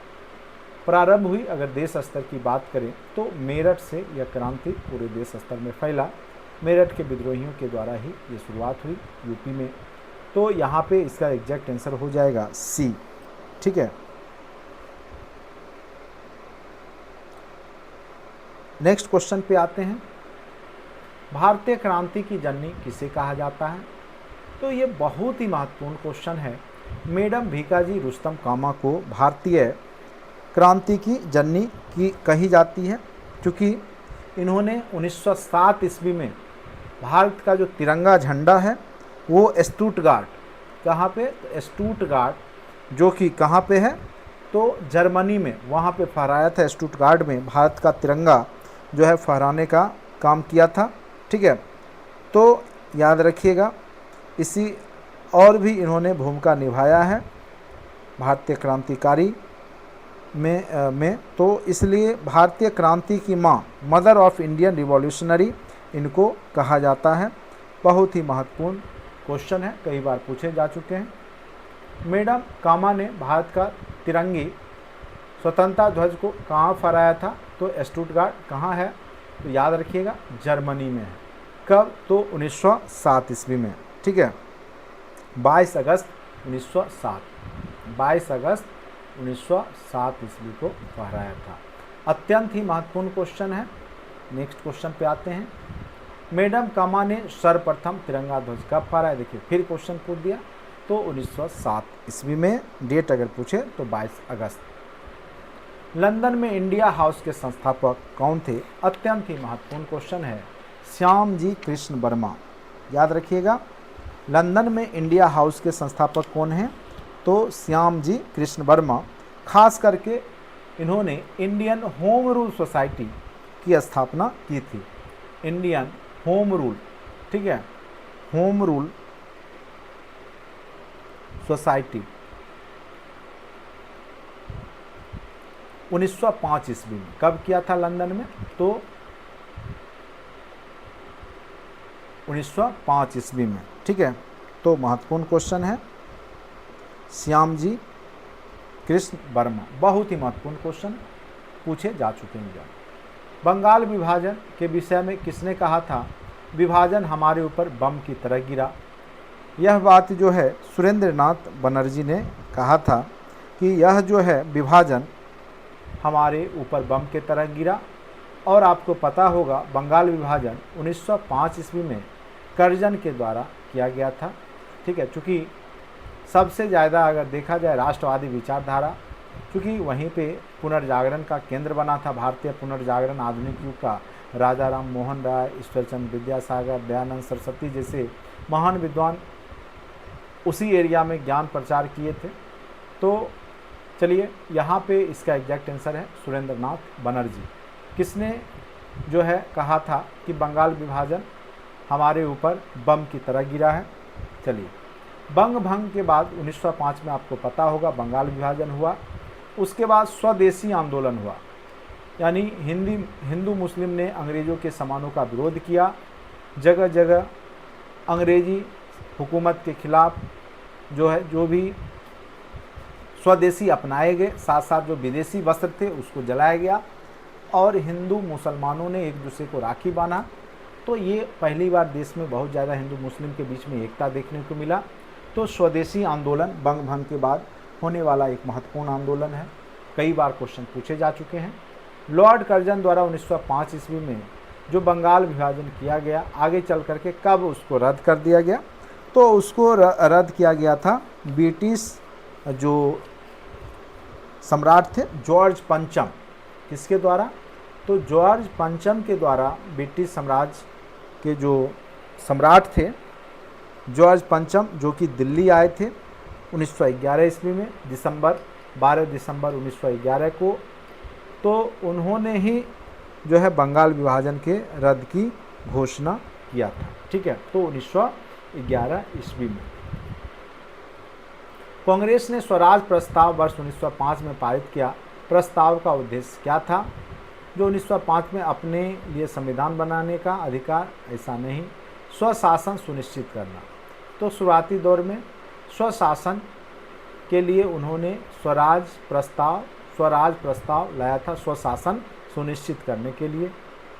प्रारंभ हुई? अगर देश स्तर की बात करें तो मेरठ से यह क्रांति पूरे देश स्तर में फैला। मेरठ के विद्रोहियों के द्वारा ही ये शुरुआत हुई यूपी में। तो यहाँ पे इसका एग्जैक्ट आंसर हो जाएगा सी। ठीक है, नेक्स्ट क्वेश्चन पे आते हैं। भारतीय क्रांति की जननी किसे कहा जाता है? तो ये बहुत ही महत्वपूर्ण क्वेश्चन है। मैडम भीकाजी रुस्तम कामा को भारतीय क्रांति की जननी की कही जाती है, क्योंकि इन्होंने 1907 ईस्वी में भारत का जो तिरंगा झंडा है वो स्टुटगार्ट, कहाँ पे? तो स्टुटगार्ट जो कि कहाँ पे है? तो जर्मनी में, वहाँ पे फहराया था। स्टुटगार्ट में भारत का तिरंगा जो है फहराने का काम किया था। ठीक है, तो याद रखिएगा इसी और भी इन्होंने भूमिका निभाया है भारतीय क्रांतिकारी में। तो इसलिए भारतीय क्रांति की माँ, मदर ऑफ इंडियन रिवॉल्यूशनरी इनको कहा जाता है। बहुत ही महत्वपूर्ण क्वेश्चन है, कई बार पूछे जा चुके हैं। मैडम कामा ने भारत का तिरंगी स्वतंत्रता ध्वज को कहाँ फहराया था? तो स्टुटगार्ट कहाँ है? तो याद रखिएगा जर्मनी में है। कब? तो 1907 ईस्वी में। ठीक है, 22 अगस्त 1907, 22 अगस्त 1907 ईस्वी को फहराया था। अत्यंत ही महत्वपूर्ण क्वेश्चन है। नेक्स्ट क्वेश्चन पे आते हैं। मैडम कामा ने सर्वप्रथम तिरंगा ध्वज कब फहराया? देखिए फिर क्वेश्चन पूछ दिया। तो 1907 ईस्वी में। डेट अगर पूछे तो 22 अगस्त। लंदन में इंडिया हाउस के संस्थापक कौन थे? अत्यंत ही महत्वपूर्ण क्वेश्चन है। श्याम जी कृष्ण वर्मा। याद रखिएगा लंदन में इंडिया हाउस के संस्थापक कौन हैं? तो श्याम जी कृष्ण वर्मा। खास करके इन्होंने इंडियन होम रूल सोसाइटी की स्थापना की थी। इंडियन होम रूल, ठीक है, होम रूल सोसाइटी 1905 ईस्वी में। कब किया था लंदन में? तो 1905 ईस्वी में, ठीक है। तो महत्वपूर्ण क्वेश्चन है, श्याम जी कृष्ण वर्मा, बहुत ही महत्वपूर्ण क्वेश्चन पूछे जा चुके हैं। बंगाल विभाजन के विषय में किसने कहा था? विभाजन हमारे ऊपर बम की तरह गिरा। यह बात जो है सुरेंद्रनाथ बनर्जी ने कहा था कि यह जो है विभाजन हमारे ऊपर बम के तरह गिरा। और आपको पता होगा बंगाल विभाजन 1905 ईस्वी में कर्जन के द्वारा किया गया था, ठीक है। चूँकि सबसे ज़्यादा अगर देखा जाए राष्ट्रवादी विचारधारा, चूँकि वहीं पे पुनर्जागरण का केंद्र बना था, भारतीय पुनर्जागरण आधुनिक युग का, राजा राम मोहन राय, ईश्वरचंद्र विद्यासागर, दयानंद सरस्वती जैसे महान विद्वान उसी एरिया में ज्ञान प्रचार किए थे। तो चलिए यहाँ पे इसका एग्जैक्ट आंसर है सुरेंद्रनाथ बनर्जी। किसने जो है कहा था कि बंगाल विभाजन हमारे ऊपर बम की तरह गिरा है? चलिए, बंग भंग के बाद 1905 में आपको पता होगा बंगाल विभाजन हुआ। उसके बाद स्वदेशी आंदोलन हुआ, यानी हिंदू मुस्लिम ने अंग्रेज़ों के सामानों का विरोध किया। जगह जगह अंग्रेजी हुकूमत के खिलाफ जो भी स्वदेशी अपनाए गए, साथ साथ जो विदेशी वस्त्र थे उसको जलाया गया और हिंदू मुसलमानों ने एक दूसरे को राखी बांधा। तो ये पहली बार देश में बहुत ज़्यादा हिंदू मुस्लिम के बीच में एकता देखने को मिला। तो स्वदेशी आंदोलन बंग भंग के बाद होने वाला एक महत्वपूर्ण आंदोलन है, कई बार क्वेश्चन पूछे जा चुके हैं। लॉर्ड कर्जन द्वारा 1905 ईस्वी में जो बंगाल विभाजन किया गया, आगे चल करके कब उसको रद्द कर दिया गया? तो उसको रद्द किया गया था ब्रिटिश जो सम्राट थे जॉर्ज पंचम। किसके द्वारा? तो जॉर्ज पंचम के द्वारा ब्रिटिश साम्राज्य के जो सम्राट थे जॉर्ज पंचम, जो कि दिल्ली आए थे 1911 ईस्वी में, 12 दिसंबर 1911 को। तो उन्होंने ही जो है बंगाल विभाजन के रद्द की घोषणा किया था, ठीक है। तो 1911 ईस्वी में कांग्रेस ने स्वराज प्रस्ताव वर्ष 1905 में पारित किया। प्रस्ताव का उद्देश्य क्या था? जो 1905 में अपने लिए संविधान बनाने का अधिकार, ऐसा नहीं, स्वशासन सुनिश्चित करना। तो शुरुआती दौर में स्वशासन के लिए उन्होंने स्वराज प्रस्ताव लाया था, स्वशासन सुनिश्चित करने के लिए।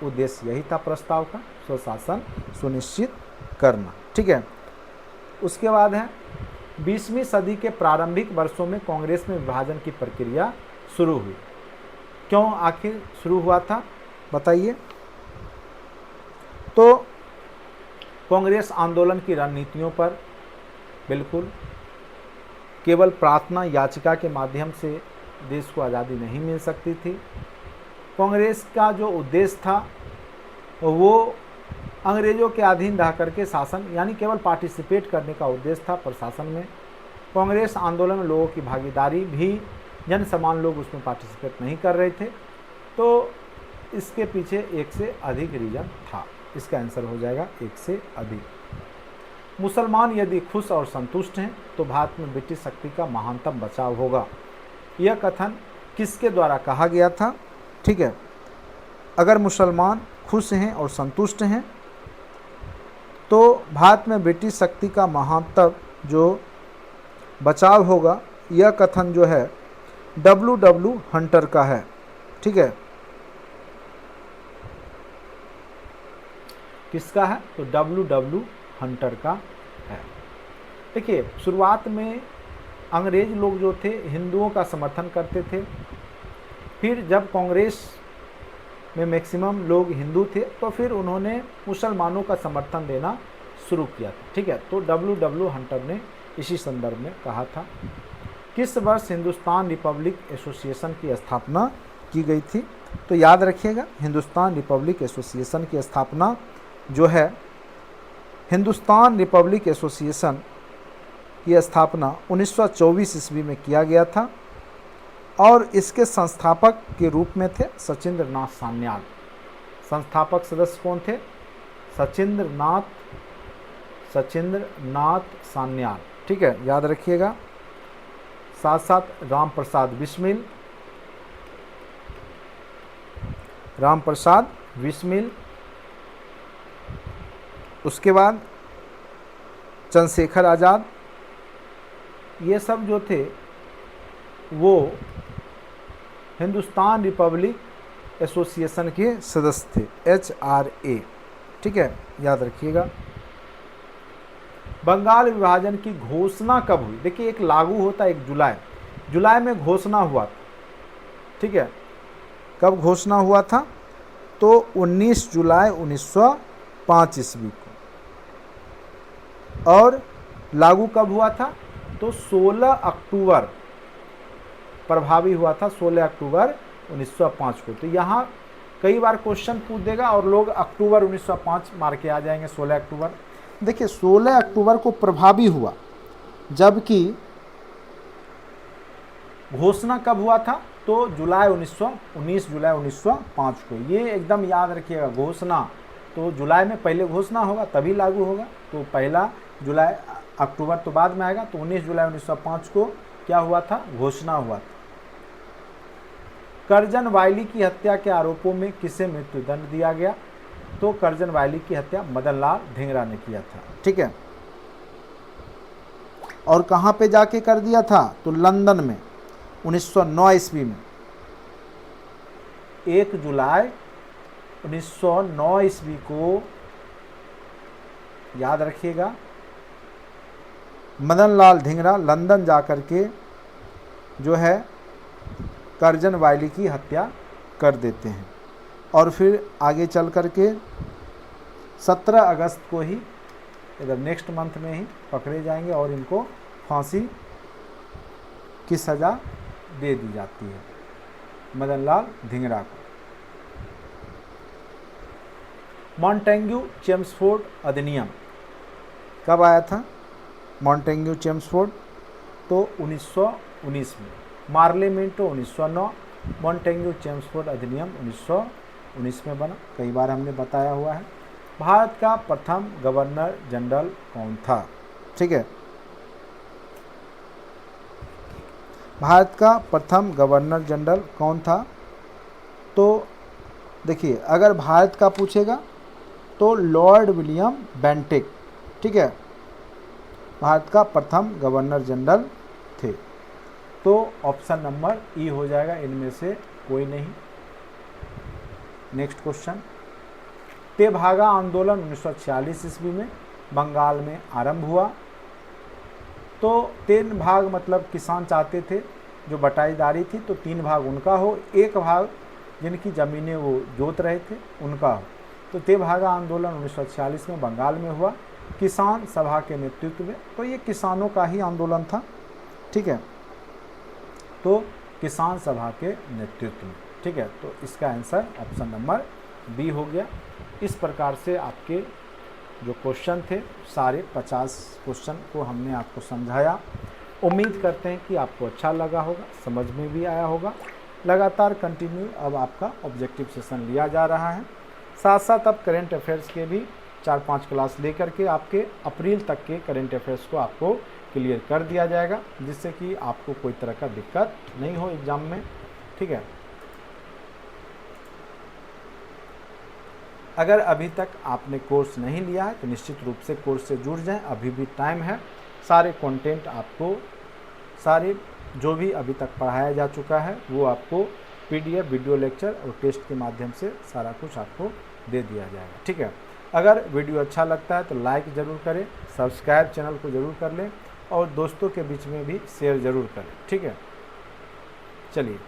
उद्देश्य यही था प्रस्ताव का, स्वशासन सुनिश्चित करना, ठीक है। उसके बाद है 20वीं सदी के प्रारंभिक वर्षों में कांग्रेस में विभाजन की प्रक्रिया शुरू हुई। क्यों आखिर शुरू हुआ था बताइए? तो कांग्रेस आंदोलन की रणनीतियों पर बिल्कुल केवल प्रार्थना याचिका के माध्यम से देश को आज़ादी नहीं मिल सकती थी। कांग्रेस का जो उद्देश्य था वो अंग्रेज़ों के अधीन रह करके शासन, यानी केवल पार्टिसिपेट करने का उद्देश्य था प्रशासन में। कांग्रेस आंदोलन में लोगों की भागीदारी भी, जन सामान्य लोग उसमें पार्टिसिपेट नहीं कर रहे थे। तो इसके पीछे एक से अधिक रीजन था। इसका आंसर हो जाएगा एक से अधिक। मुसलमान यदि खुश और संतुष्ट हैं तो भारत में ब्रिटिश शक्ति का महानतम बचाव होगा। यह कथन किसके द्वारा कहा गया था? ठीक है, अगर मुसलमान खुश हैं और संतुष्ट हैं तो भारत में ब्रिटिश शक्ति का महानतम जो बचाव होगा, यह कथन जो है W हंटर का है, ठीक है। किसका है? तो W हंटर का है। देखिए, शुरुआत में अंग्रेज लोग जो थे हिंदुओं का समर्थन करते थे। फिर जब कांग्रेस में मैक्सिमम लोग हिंदू थे तो फिर उन्होंने मुसलमानों का समर्थन देना शुरू किया था, ठीक है। तो W हंटर ने इसी संदर्भ में कहा था। किस वर्ष हिंदुस्तान रिपब्लिक एसोसिएशन की स्थापना की गई थी? तो याद रखिएगा, हिंदुस्तान रिपब्लिक एसोसिएशन की स्थापना जो है हिंदुस्तान रिपब्लिक एसोसिएशन की स्थापना 1924 ईस्वी में किया गया था और इसके संस्थापक के रूप में थे सचिंद्र नाथ सान्याल। संस्थापक सदस्य कौन थे? सचिंद्र नाथ सान्याल। ठीक है, याद रखिएगा। साथ साथ राम प्रसाद बिस्मिल, उसके बाद चंद्रशेखर आज़ाद, ये सब जो थे वो हिंदुस्तान रिपब्लिक एसोसिएशन के सदस्य थे, HRA। ठीक है, याद रखिएगा। बंगाल विभाजन की घोषणा कब हुई? देखिए, एक लागू होता है 1 जुलाई में घोषणा हुआ था। ठीक है, कब घोषणा हुआ था? तो 19 जुलाई 1905 ईस्वी को। और लागू कब हुआ था? तो 16 अक्टूबर प्रभावी हुआ था, 16 अक्टूबर 1905 को। तो यहाँ कई बार क्वेश्चन पूछ देगा और लोग अक्टूबर 1905 मार के आ जाएंगे, 16 अक्टूबर। देखिए, 16 अक्टूबर को प्रभावी हुआ, जबकि घोषणा कब हुआ था? तो 19 जुलाई 1905 को। ये एकदम याद रखिएगा, घोषणा तो जुलाई में पहले घोषणा होगा तभी लागू होगा। तो पहला जुलाई, अक्टूबर तो बाद में आएगा। तो 19 जुलाई 1905 को क्या हुआ था? घोषणा हुआ था। करजन वायली की हत्या के आरोपों में किसे मृत्युदंड दिया गया? तो करजन वायली की हत्या मदन लाल धिंगरा ने किया था। ठीक है, और कहाँ पे जाके कर दिया था? तो लंदन में 1909 ईस्वी में। 1 जुलाई 1909 ईस्वी को याद रखिएगा, मदन लाल धिंगरा लंदन जाकर के जो है करजन वायली की हत्या कर देते हैं। और फिर आगे चल कर के 17 अगस्त को ही, इधर नेक्स्ट मंथ में ही पकड़े जाएंगे और इनको फांसी की सज़ा दे दी जाती है मदन लाल धिंगरा को। मॉन्टेग्यू चेम्सफोर्ड अधिनियम कब आया था? मॉन्टेग्यू चेम्सफोर्ड तो 1919 में। मार्लेमेंटो 1909, मॉन्टेग्यू चेम्सफोर्ड अधिनियम 1919 में बना। कई बार हमने बताया हुआ है। भारत का प्रथम गवर्नर जनरल कौन था? ठीक है, भारत का प्रथम गवर्नर जनरल कौन था? तो देखिए, अगर भारत का पूछेगा तो लॉर्ड विलियम बेंटिक। ठीक है, भारत का प्रथम गवर्नर जनरल थे। तो ऑप्शन नंबर ई हो जाएगा, इनमें से कोई नहीं। नेक्स्ट क्वेश्चन, तेभागा आंदोलन 1946 ईस्वी में बंगाल में आरंभ हुआ। तो 3 भाग मतलब किसान चाहते थे, जो बटाईदारी थी, तो 3 भाग उनका हो, 1 भाग जिनकी ज़मीनें वो जोत रहे थे उनका हो। तो तेभागा आंदोलन 1946 में बंगाल में हुआ, किसान सभा के नेतृत्व में। तो ये किसानों का ही आंदोलन था। ठीक है, तो किसान सभा के नेतृत्व में। ठीक है, तो इसका आंसर ऑप्शन नंबर बी हो गया। इस प्रकार से आपके जो क्वेश्चन थे, सारे 50 क्वेश्चन को हमने आपको समझाया। उम्मीद करते हैं कि आपको अच्छा लगा होगा, समझ में भी आया होगा। लगातार कंटिन्यू अब आपका ऑब्जेक्टिव सेशन लिया जा रहा है। साथ साथ अब करेंट अफेयर्स के भी 4-5 क्लास लेकर के आपके अप्रैल तक के करेंट अफेयर्स को आपको क्लियर कर दिया जाएगा, जिससे कि आपको कोई तरह का दिक्कत नहीं हो एग्ज़ाम में। ठीक है, अगर अभी तक आपने कोर्स नहीं लिया है तो निश्चित रूप से कोर्स से जुड़ जाएं, अभी भी टाइम है। सारे कंटेंट आपको, सारे जो भी अभी तक पढ़ाया जा चुका है वो आपको PDF, वीडियो लेक्चर और टेस्ट के माध्यम से सारा कुछ आपको दे दिया जाएगा। ठीक है, अगर वीडियो अच्छा लगता है तो लाइक ज़रूर करें, सब्सक्राइब चैनल को ज़रूर कर लें और दोस्तों के बीच में भी शेयर ज़रूर करें। ठीक है, चलिए।